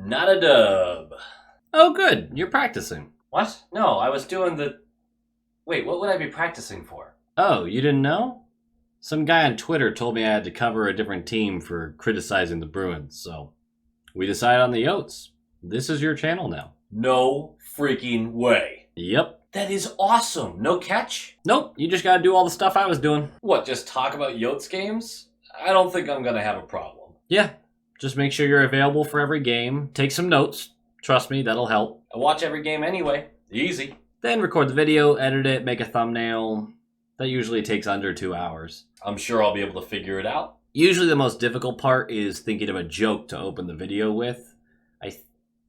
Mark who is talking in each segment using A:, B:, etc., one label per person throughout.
A: Not a dub.
B: Oh, good. You're practicing.
A: What? No, I was doing the... Wait, what would I be practicing for?
B: Oh, you didn't know? Some guy on Twitter told me I had to cover a different team for criticizing the Bruins, so we decided on the Yotes. This is your channel now.
A: No freaking way.
B: Yep.
A: That is awesome. No catch?
B: Nope, you just gotta do all the stuff I was doing.
A: What, just talk about Yotes games? I don't think I'm gonna have a problem.
B: Yeah, just make sure you're available for every game. Take some notes. Trust me, that'll help.
A: I watch every game anyway. Easy.
B: Then record the video, edit it, make a thumbnail. That usually takes under 2 hours.
A: I'm sure I'll be able to figure it out.
B: Usually the most difficult part is thinking of a joke to open the video with. I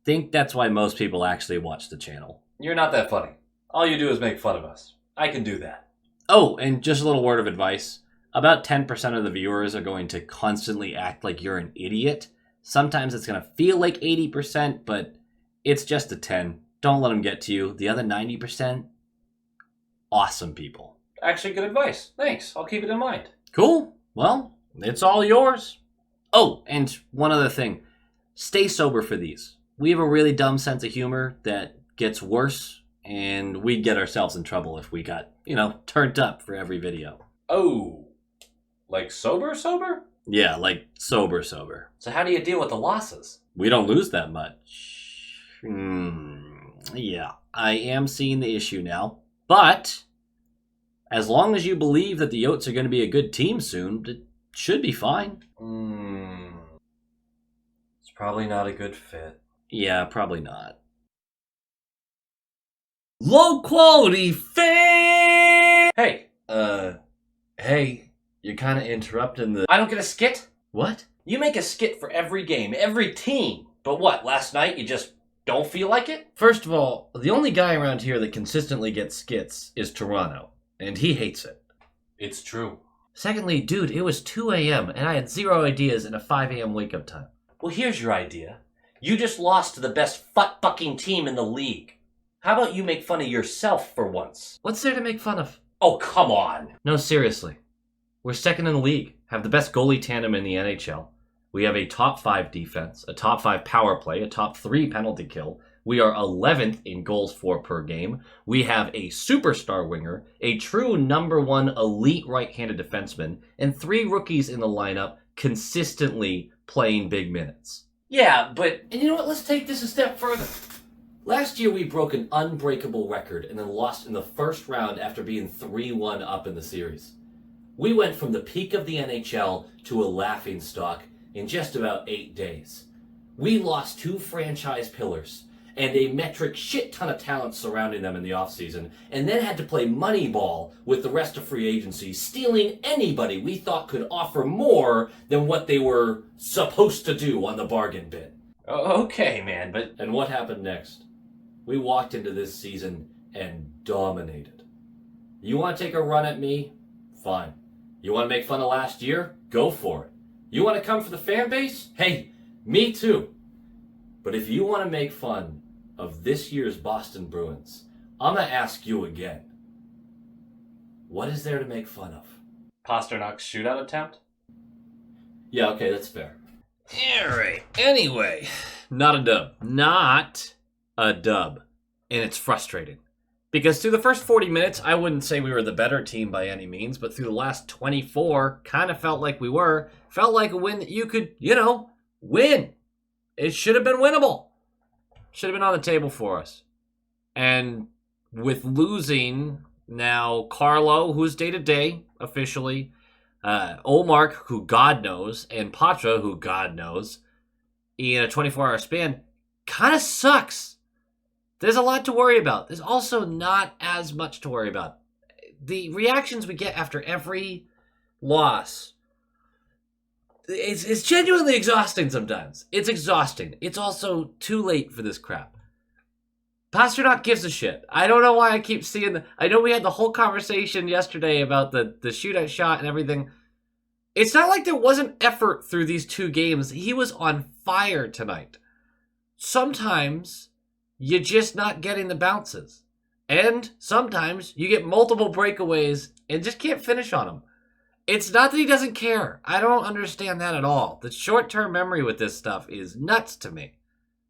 B: think that's why most people actually watch the channel.
A: You're not that funny. All you do is make fun of us. I can do that.
B: Oh, and just a little word of advice. About 10% of the viewers are going to constantly act like you're an idiot. Sometimes it's going to feel like 80%, but it's just a 10. Don't let them get to you. The other 90%, awesome people.
A: Actually, good advice. Thanks. I'll keep it in mind.
B: Cool. Well, it's all yours. Oh, and one other thing. Stay sober for these. We have a really dumb sense of humor that gets worse, and we'd get ourselves in trouble if we got, turned up for every video.
A: Oh, like sober?
B: Yeah, like sober.
A: So how do you deal with the losses?
B: We don't lose that much. Yeah, I am seeing the issue now. But as long as you believe that the Yotes are going to be a good team soon, it should be fine.
A: It's probably not a good fit.
B: Yeah, probably not.
A: Low quality fan!
B: Hey, you're kind of interrupting the...
A: I don't get a skit?
B: What?
A: You make a skit for every game, every team. But what, last night you just don't feel like it?
B: First of all, the only guy around here that consistently gets skits is Toronto, and he hates it.
A: It's true.
B: Secondly, dude, it was 2 a.m. and I had 0 ideas in a 5 a.m. wake-up time.
A: Well, here's your idea. You just lost to the best fucking team in the league. How about you make fun of yourself for once?
B: What's there to make fun of?
A: Oh, come on.
B: No, seriously. We're second in the league, have the best goalie tandem in the NHL. We have a top 5 defense, a top 5 power play, a top 3 penalty kill. We are 11th in goals for per game. We have a superstar winger, a true number 1 elite right-handed defenseman, and 3 rookies in the lineup consistently playing big minutes.
A: Yeah, but...
B: And you know what? Let's take this a step further. Last year we broke an unbreakable record and then lost in the first round after being 3-1 up in the series. We went from the peak of the NHL to a laughingstock in just about 8 days. We lost 2 franchise pillars and a metric shit ton of talent surrounding them in the offseason, and then had to play Moneyball with the rest of free agency, stealing anybody we thought could offer more than what they were supposed to do on the bargain bin.
A: Okay, man, but...
B: And what happened next? We walked into this season and dominated. You want to take a run at me? Fine. You want to make fun of last year? Go for it. You want to come for the fan base? Hey, me too. But if you want to make fun of this year's Boston Bruins, I'm going to ask you again. What is there to make fun of?
A: Pasternak's shootout attempt?
B: Yeah, okay, that's fair. Alright, anyway. Not a dub. Not a dub. And it's frustrating. Because through the first 40 minutes, I wouldn't say we were the better team by any means, but through the last 24, kind of felt like we were. Felt like a win that you could, win. It should have been winnable. Should have been on the table for us. And with losing now Carlo, who's day-to-day officially, Olmark, who God knows, and Patra, who God knows, in a 24-hour span, kind of sucks. There's a lot to worry about. There's also not as much to worry about. The reactions we get after every loss, it's genuinely exhausting sometimes. It's exhausting. It's also too late for this crap. Pasternak gives a shit. I don't know why I keep seeing I know we had the whole conversation yesterday about the shootout shot and everything. It's not like there wasn't effort through these 2 games. He was on fire tonight. Sometimes you're just not getting the bounces. And sometimes you get multiple breakaways and just can't finish on them. It's not that he doesn't care. I don't understand that at all. The short-term memory with this stuff is nuts to me.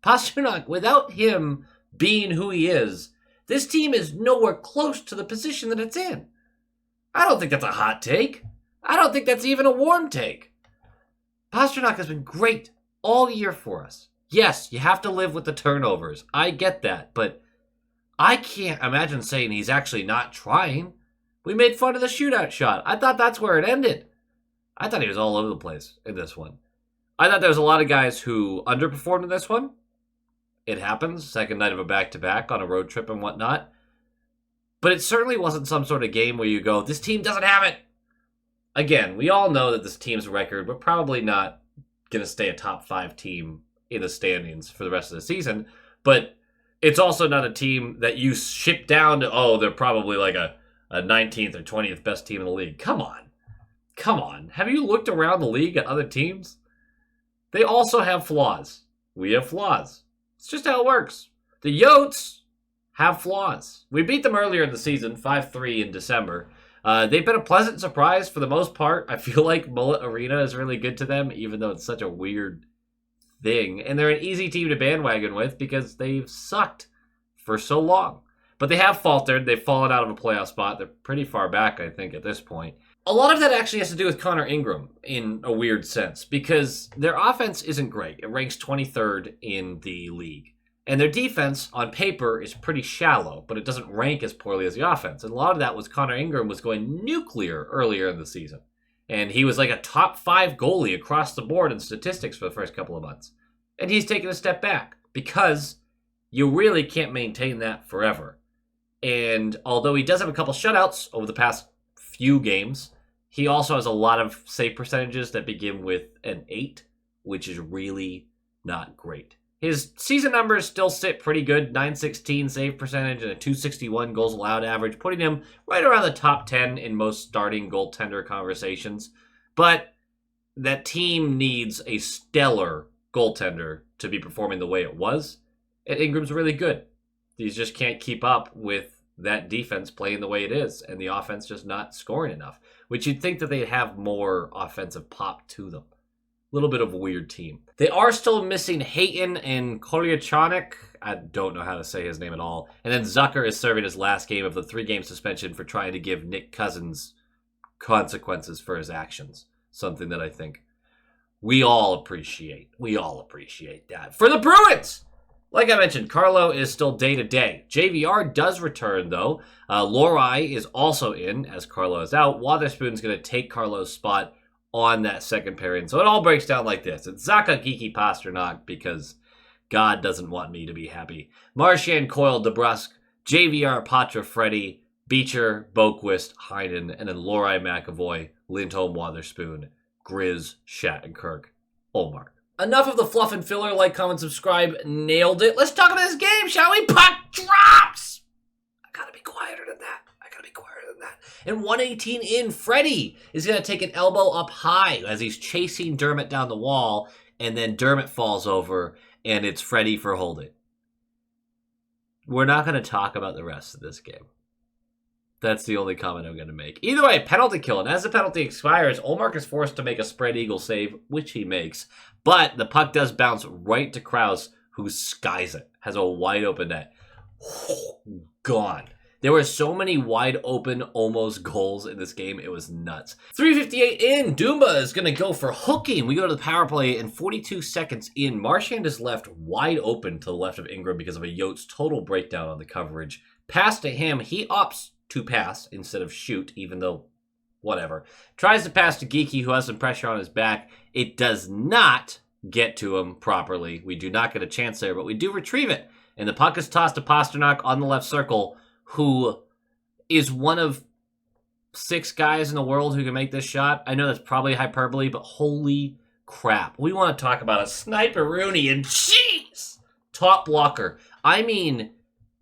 B: Pasternak, without him being who he is, this team is nowhere close to the position that it's in. I don't think that's a hot take. I don't think that's even a warm take. Pasternak has been great all year for us. Yes, you have to live with the turnovers. I get that, but I can't imagine saying he's actually not trying. We made fun of the shootout shot. I thought that's where it ended. I thought he was all over the place in this one. I thought there was a lot of guys who underperformed in this one. It happens, second night of a back-to-back on a road trip and whatnot. But it certainly wasn't some sort of game where you go, this team doesn't have it. Again, we all know that this team's record, we're probably not going to stay a top 5 team in the standings for the rest of the season. But it's also not a team that you ship down to, oh, they're probably like a 19th or 20th best team in the league. Come on. Come on. Have you looked around the league at other teams? They also have flaws. We have flaws. It's just how it works. The Yotes have flaws. We beat them earlier in the season, 5-3 in December. They've been a pleasant surprise for the most part. I feel like Mullet Arena is really good to them, even though it's such a weird thing. And they're an easy team to bandwagon with because they've sucked for so long. But they have faltered. They've fallen out of a playoff spot. They're pretty far back, I think, at this point. A lot of that actually has to do with Connor Ingram in a weird sense because their offense isn't great. It ranks 23rd in the league. And their defense, on paper, is pretty shallow, but it doesn't rank as poorly as the offense. And a lot of that was Connor Ingram was going nuclear earlier in the season. And he was like a top 5 goalie across the board in statistics for the first couple of months. And he's taken a step back because you really can't maintain that forever. And although he does have a couple shutouts over the past few games, he also has a lot of save percentages that begin with an 8, which is really not great. His season numbers still sit pretty good, 916 save percentage and a 261 goals allowed average, putting him right around the top 10 in most starting goaltender conversations. But that team needs a stellar goaltender to be performing the way it was, and Ingram's really good. He just can't keep up with that defense playing the way it is, and the offense just not scoring enough, which you'd think that they'd have more offensive pop to them. A little bit of a weird team. They are still missing Hayton and Kolyachonok. I don't know how to say his name at all. And then Zucker is serving his last game of the 3-game suspension for trying to give Nick Cousins consequences for his actions. Something that I think we all appreciate. We all appreciate that. For the Bruins! Like I mentioned, Carlo is still day-to-day. JVR does return, though. Lohrei is also in, as Carlo is out. Wotherspoon's going to take Carlo's spot on that second pairing. So it all breaks down like this. It's Zacha, Geeky, Pasternak, because God doesn't want me to be happy. Marchand, Coyle, DeBrusk, JVR, Patra, Freddie, Beecher, Boquist, Heinen, and then Lohrei, McAvoy, Lindholm, Wotherspoon, Grizz, Shattenkirk, Olmark. Enough of the fluff and filler. Like, comment, subscribe. Nailed it. Let's talk about this game, shall we? Puck drops! I gotta be quieter than that. And 118 in, Freddie is going to take an elbow up high as he's chasing Dermott down the wall, and then Dermott falls over, and it's Freddie for hold it. We're not going to talk about the rest of this game. That's the only comment I'm going to make. Either way, penalty kill, and as the penalty expires, Olmark is forced to make a spread eagle save, which he makes, but the puck does bounce right to Krause, who skies it, has a wide open net. Gone. There were so many wide open almost goals in this game. It was nuts. 3:58 in. Dumba is going to go for hooking. We go to the power play, and 42 seconds in, Marchand is left wide open to the left of Ingram because of a Yotes total breakdown on the coverage. Pass to him. He opts to pass instead of shoot, even though whatever. Tries to pass to Geeky, who has some pressure on his back. It does not get to him properly. We do not get a chance there, but we do retrieve it. And the puck is tossed to Pasternak on the left circle, who is one of 6 guys in the world who can make this shot. I know that's probably hyperbole, but holy crap. We want to talk about a sniper Rooney and jeez! Top blocker. I mean,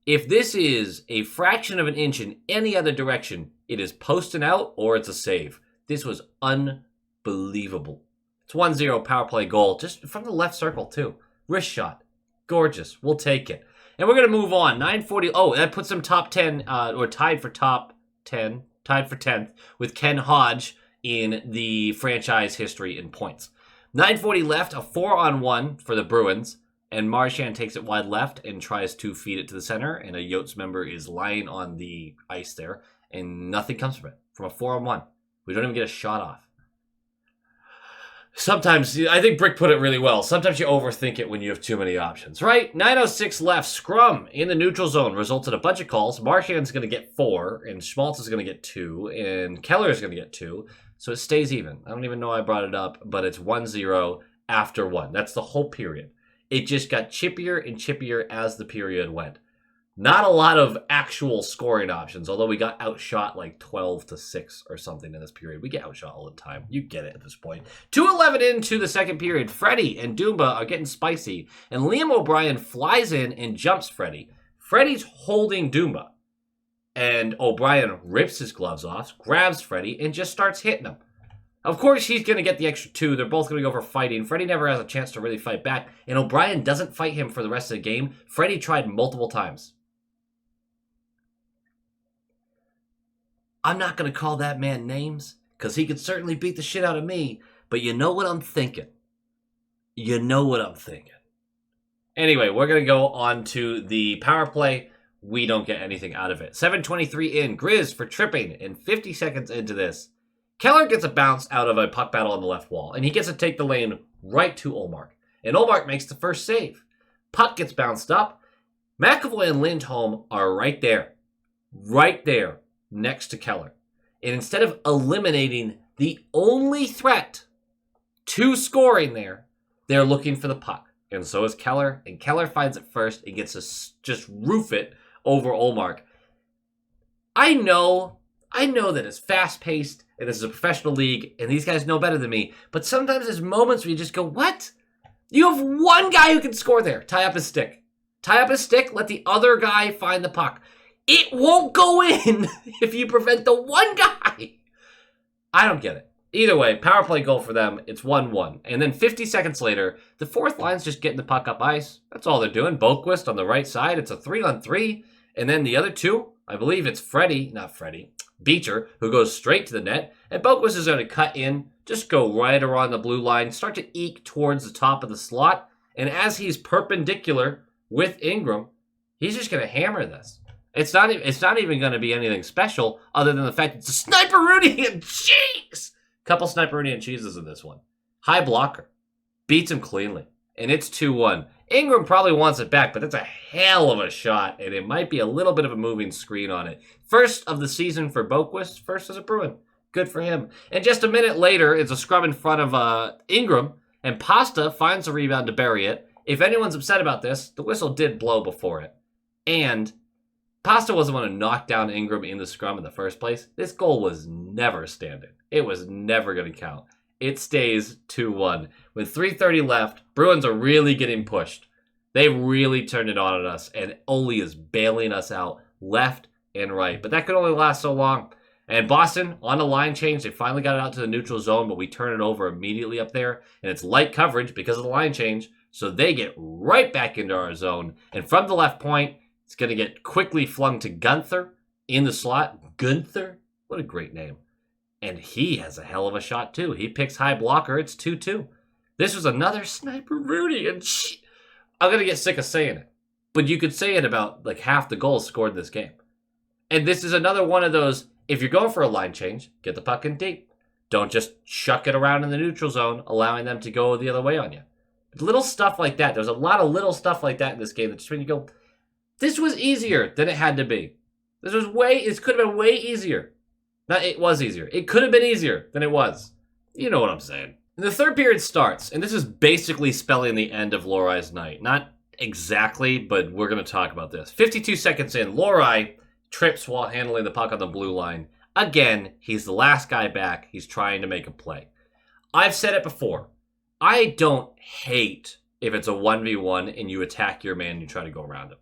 B: if this is a fraction of an inch in any other direction, it is posting out or it's a save. This was unbelievable. It's 1-0 power play goal, just from the left circle too. Wrist shot. Gorgeous. We'll take it. And we're going to move on. 9:40. Oh, that puts them top 10, or tied for top 10, tied for 10th with Ken Hodge in the franchise history in points. 9:40 left, a 4-on-1 for the Bruins. And Marchand takes it wide left and tries to feed it to the center, and a Yotes member is lying on the ice there, and nothing comes from it. From a 4-on-1. We don't even get a shot off. Sometimes, I think Brick put it really well, sometimes you overthink it when you have too many options, right? 9:06 left, scrum in the neutral zone results in a bunch of calls. Marchand's going to get 4, and Schmaltz is going to get 2, and Keller is going to get 2, so it stays even. I don't even know I brought it up, but it's 1-0 after 1. That's the whole period. It just got chippier and chippier as the period went. Not a lot of actual scoring options, although we got outshot like 12-6 or something in this period. We get outshot all the time. You get it at this point. 2:11 into the second period, Freddie and Dumba are getting spicy, and Liam O'Brien flies in and jumps Freddie. Freddie's holding Dumba, and O'Brien rips his gloves off, grabs Freddie, and just starts hitting him. Of course, he's going to get the extra 2. They're both going to go for fighting. Freddie never has a chance to really fight back, and O'Brien doesn't fight him for the rest of the game. Freddie tried multiple times. I'm not going to call that man names, because he could certainly beat the shit out of me, but you know what I'm thinking. You know what I'm thinking. Anyway, we're going to go on to the power play. We don't get anything out of it. 7:23 in, Grizz for tripping, and 50 seconds into this, Keller gets a bounce out of a puck battle on the left wall, and he gets to take the lane right to Olmark. And Olmark makes the first save. Puck gets bounced up. McAvoy and Lindholm are right there, next to Keller. And instead of eliminating the only threat to scoring there, they're looking for the puck. And so is Keller, and Keller finds it first and gets to just roof it over Olmark. I know that it's fast-paced, and this is a professional league, and these guys know better than me, but sometimes there's moments where you just go, what? You have one guy who can score there. Tie up his stick. Let the other guy find the puck. It won't go in if you prevent the one guy. I don't get it. Either way, power play goal for them. It's 1-1. And then 50 seconds later, the fourth line's just getting the puck up ice. That's all they're doing. Boquist on the right side. It's a 3-on-3. And then the other two, I believe it's Beecher, who goes straight to the net, and Boquist is going to cut in, just go right around the blue line, start to eke towards the top of the slot, and as he's perpendicular with Ingram, he's just going to hammer this. It's not even going to be anything special other than the fact it's a sniper-rooney and cheese! Couple sniper-rooney and cheeses in this one. High blocker. Beats him cleanly. And it's 2-1. Ingram probably wants it back, but that's a hell of a shot, and it might be a little bit of a moving screen on it. First of the season for Boquist, first as a Bruin. Good for him. And just a minute later, it's a scrum in front of Ingram, and Pasta finds a rebound to bury it. If anyone's upset about this, the whistle did blow before it. And Pasta wasn't one to knock down Ingram in the scrum in the first place. This goal was never standing. It was never going to count. It stays 2-1. With 3:30 left, Bruins are really getting pushed. They really turned it on us, and Ole is bailing us out left and right. But that could only last so long. And Boston, on a line change, they finally got it out to the neutral zone, but we turn it over immediately up there. And it's light coverage because of the line change, so they get right back into our zone. And from the left point, it's going to get quickly flung to Gunther in the slot. Gunther? What a great name. And he has a hell of a shot, too. He picks high blocker. It's 2-2. This was another sniper-rooney, and I'm going to get sick of saying it. But you could say it about like half the goals scored in this game. And this is another one of those, if you're going for a line change, get the puck in deep. Don't just chuck it around in the neutral zone, allowing them to go the other way on you. Little stuff like that. There's a lot of little stuff like that in this game that just when you go, this was easier than it had to be. This could have been way easier. It was easier. It could have been easier than it was. You know what I'm saying. And the third period starts, and this is basically spelling the end of Lorai's night. Not exactly, but we're going to talk about this. 52 seconds in, Lorai trips while handling the puck on the blue line. Again, he's the last guy back. He's trying to make a play. I've said it before. I don't hate if it's a 1v1 and you attack your man and you try to go around him.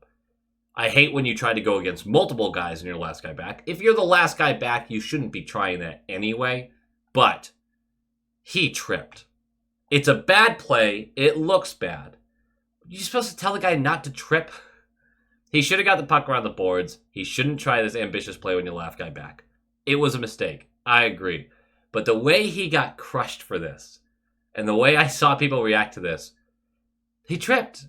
B: I hate when you try to go against multiple guys and you're the last guy back. If you're the last guy back, you shouldn't be trying that anyway. But he tripped. It's a bad play. It looks bad. You're supposed to tell the guy not to trip. He should have got the puck around the boards. He shouldn't try this ambitious play when you're the last guy back. It was a mistake. I agree. But the way he got crushed for this, and the way I saw people react to this, he tripped.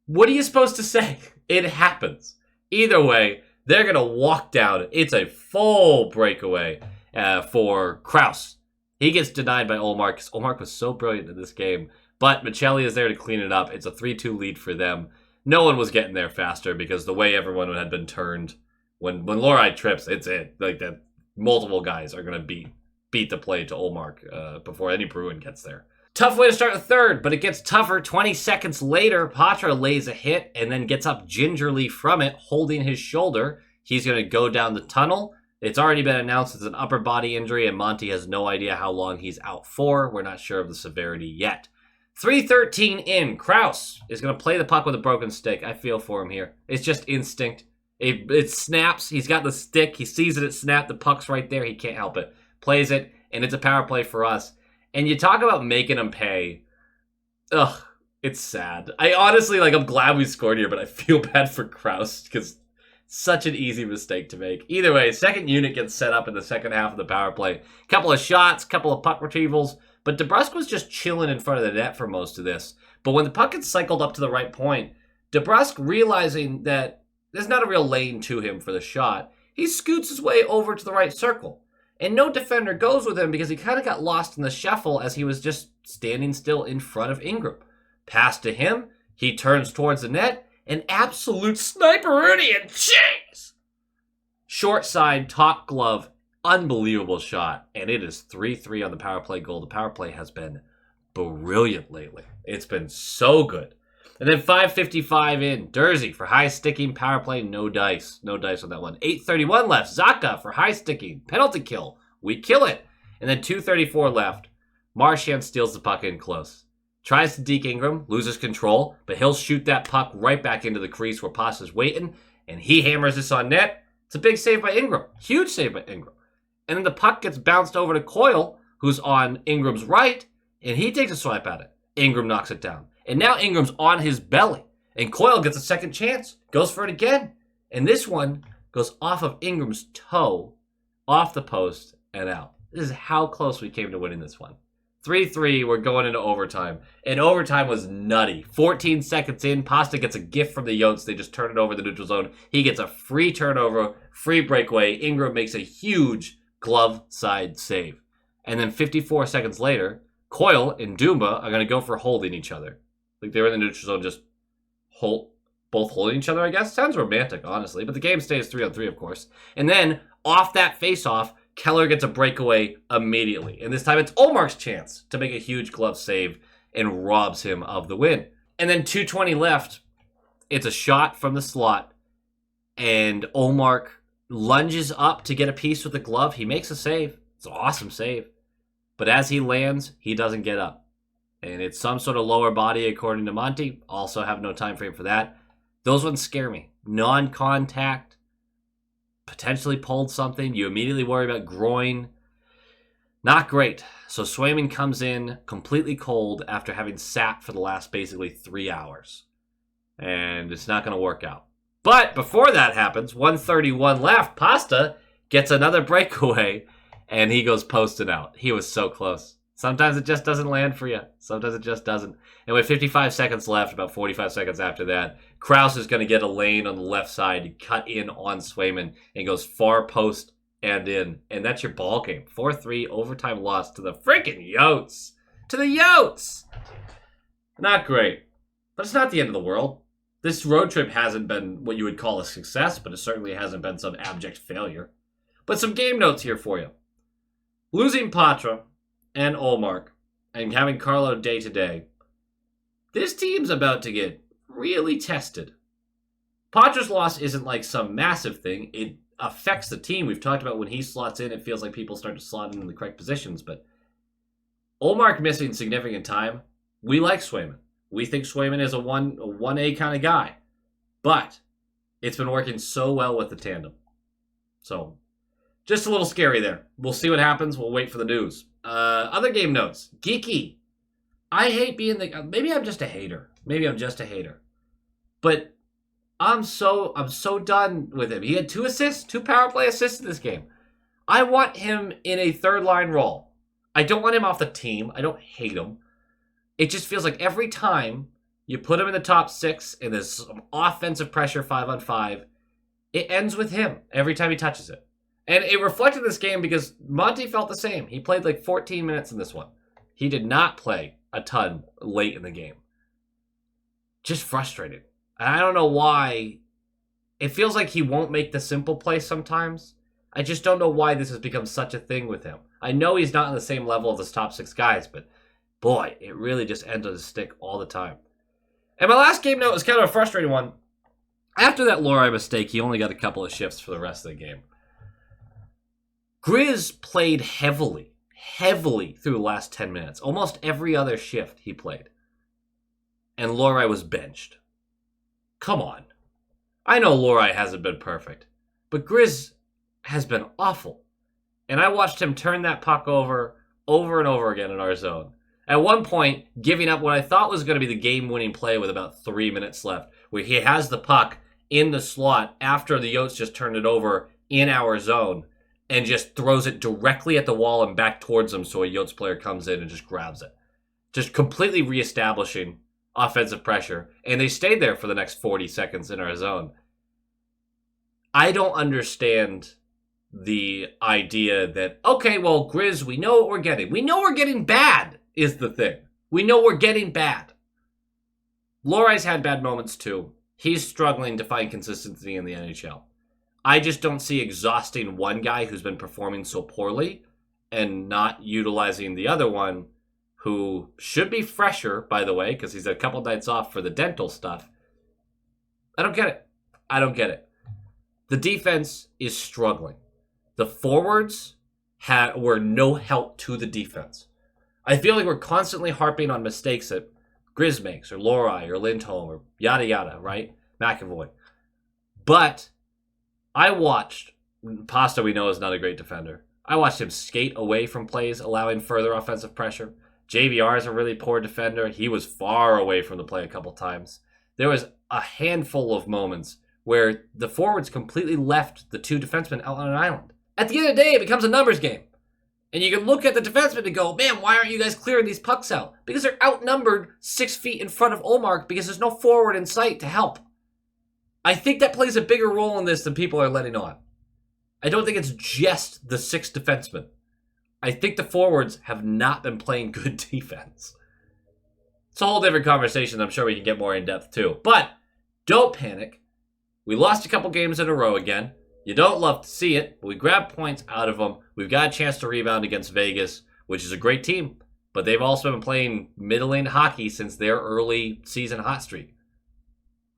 B: What are you supposed to say? It happens. Either way, they're going to walk down. It's a full breakaway for Kraus. He gets denied by Olmark because Olmark was so brilliant in this game. But Michelli is there to clean it up. It's a 3-2 lead for them. No one was getting there faster because the way everyone had been turned, when Loride trips, it's it. Like that, multiple guys are going to beat the play to Olmark before any Bruin gets there. Tough way to start the third, but it gets tougher. 20 seconds later, Patra lays a hit and then gets up gingerly from it, holding his shoulder. He's going to go down the tunnel. It's already been announced it's an upper body injury, and Monty has no idea how long he's out for. We're not sure of the severity yet. 3:13 in. Kraus is going to play the puck with a broken stick. I feel for him here. It's just instinct. It snaps. He's got the stick. He sees it snap. The puck's right there. He can't help it. Plays it, and it's a power play for us. And you talk about making him pay. Ugh, it's sad. I honestly, I'm glad we scored here, but I feel bad for Kraus because such an easy mistake to make. Either way, second unit gets set up in the second half of the power play. Couple of shots, couple of puck retrievals, but DeBrusk was just chilling in front of the net for most of this. But when the puck gets cycled up to the right point, DeBrusk, realizing that there's not a real lane to him for the shot, he scoots his way over to the right circle. And no defender goes with him because he kind of got lost in the shuffle as he was just standing still in front of Ingram. Pass to him, he turns towards the net, an absolute sniper-idiot chase! Short side, top glove, unbelievable shot, and it is 3-3 on the power play goal. The power play has been brilliant lately. It's been so good. And then 5:55 in, Dursey for high-sticking power play, no dice. No dice on that one. 8:31 left, Zaka for high-sticking, penalty kill. We kill it. And then 2:34 left, Marchand steals the puck in close. Tries to deke Ingram, loses control, but he'll shoot that puck right back into the crease where Pasta's waiting, and he hammers this on net. It's a big save by Ingram. Huge save by Ingram. And then the puck gets bounced over to Coyle, who's on Ingram's right, and he takes a swipe at it. Ingram knocks it down. And now Ingram's on his belly. And Coyle gets a second chance. Goes for it again. And this one goes off of Ingram's toe, off the post, and out. This is how close we came to winning this one. 3-3, we're going into overtime. And overtime was nutty. 14 seconds in, Pasta gets a gift from the Yotes. They just turn it over the neutral zone. He gets a free turnover, free breakaway. Ingram makes a huge glove side save. And then 54 seconds later, Coyle and Dumba are going to go for holding each other. Like they were in the neutral zone just both holding each other, I guess. Sounds romantic, honestly. But the game stays 3-on-3, of course. And then, off that face-off, Keller gets a breakaway immediately. And this time it's Olmark's chance to make a huge glove save and robs him of the win. And then 2:20 left. It's a shot from the slot. And Olmark lunges up to get a piece with the glove. He makes a save. It's an awesome save. But as he lands, he doesn't get up. And it's some sort of lower body, according to Monty. Also have no time frame for that. Those ones scare me. Non-contact. Potentially pulled something. You immediately worry about groin. Not great. So Swayman comes in completely cold after having sat for the last basically 3 hours. And it's not going to work out. But before that happens, 1:31 left. Pasta gets another breakaway. And he goes posting out. He was so close. Sometimes it just doesn't land for you. Sometimes it just doesn't. And with 55 seconds left, about 45 seconds after that, Kraus is going to get a lane on the left side to cut in on Swayman and goes far post and in. And that's your ball game. 4-3 overtime loss to the freaking Yotes. To the Yotes! Not great. But it's not the end of the world. This road trip hasn't been what you would call a success, but it certainly hasn't been some abject failure. But some game notes here for you. Losing Patra and Olmark and having Carlo day to day, this team's about to get really tested. Patra's loss isn't like some massive thing. It affects the team. We've talked about when he slots in, it feels like people start to slot in the correct positions. But Olmark missing significant time, we like Swayman. We think Swayman is a 1A kind of guy. But it's been working so well with the tandem. So just a little scary there. We'll see what happens. We'll wait for the news. Other game notes. Geeky. I hate being maybe I'm just a hater. But I'm so done with him. He had 2 assists, 2 power play assists in this game. I want him in a third line role. I don't want him off the team. I don't hate him. It just feels like every time You put him in the top 6, and there's some offensive pressure 5-on-5. It ends with him every time he touches it. And it reflected this game because Monty felt the same. He played like 14 minutes in this one. He did not play a ton late in the game. Just frustrated. I don't know why. It feels like he won't make the simple play sometimes. I just don't know why this has become such a thing with him. I know he's not on the same level as his top 6 guys, but boy, it really just ends on his stick all the time. And my last game note is kind of a frustrating one. After that Lohrei mistake, he only got a couple of shifts for the rest of the game. Grizz played heavily through the last 10 minutes. Almost every other shift he played. And Lohrei was benched. Come on. I know Lohrei hasn't been perfect, but Grizz has been awful. And I watched him turn that puck over and over again in our zone. At one point, giving up what I thought was going to be the game-winning play with about 3 minutes left, where he has the puck in the slot after the Yotes just turned it over in our zone and just throws it directly at the wall and back towards him so a Yotes player comes in and just grabs it. Just completely reestablishing offensive pressure, and they stayed there for the next 40 seconds in our zone. I don't understand the idea that, okay, well, Grizz, we know what we're getting. We know we're getting bad, is the thing. We know we're getting bad. Lohrei's had bad moments too. He's struggling to find consistency in the NHL. I just don't see exhausting one guy who's been performing so poorly and not utilizing the other one who should be fresher, by the way, because he's had a couple nights off for the dental stuff. I don't get it. I don't get it. The defense is struggling. The forwards were no help to the defense. I feel like we're constantly harping on mistakes that Grizz makes, or Lohrei, or Lindholm, or yada yada, right? McAvoy. But I watched, Pasta we know is not a great defender. I watched him skate away from plays, allowing further offensive pressure. JVR is a really poor defender. He was far away from the play a couple times. There was a handful of moments where the forwards completely left the two defensemen out on an island. At the end of the day, it becomes a numbers game. And you can look at the defensemen and go, man, why aren't you guys clearing these pucks out? Because they're outnumbered 6 feet in front of Ullmark because there's no forward in sight to help. I think that plays a bigger role in this than people are letting on. I don't think it's just the 6 defensemen. I think the forwards have not been playing good defense. It's a whole different conversation. I'm sure we can get more in depth too. But don't panic. We lost a couple games in a row again. You don't love to see it, but we grabbed points out of them. We've got a chance to rebound against Vegas, which is a great team, but they've also been playing middling hockey since their early season hot streak.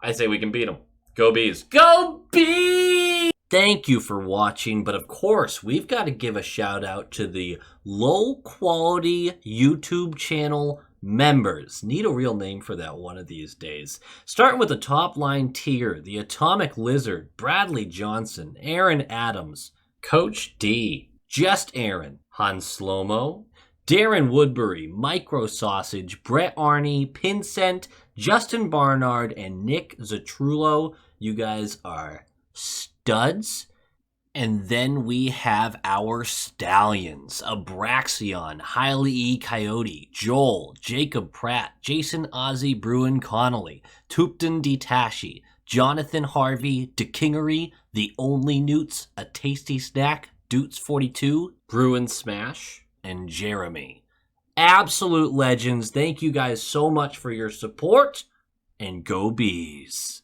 B: I say we can beat them. Go Bees. Go Bees! Thank you for watching, but of course, we've got to give a shout out to the low-quality YouTube channel members. Need a real name for that one of these days. Starting with the top line tier, the Atomic Lizard, Bradley Johnson, Aaron Adams, Coach D, Just Aaron, Han Slomo, Darren Woodbury, Micro Sausage, Brett Arney, Pincent, Justin Barnard, and Nick Zatrullo. You guys are studs. And then we have our Stallions, Abraxion, Hailey E. Coyote, Joel, Jacob Pratt, Jason Ozzy Bruin Connolly, Tupton Detashi, Jonathan Harvey, DeKingery, The Only Newts, A Tasty Snack, Doots42, Bruin Smash, and Jeremy. Absolute legends. Thank you guys so much for your support, and go Bees.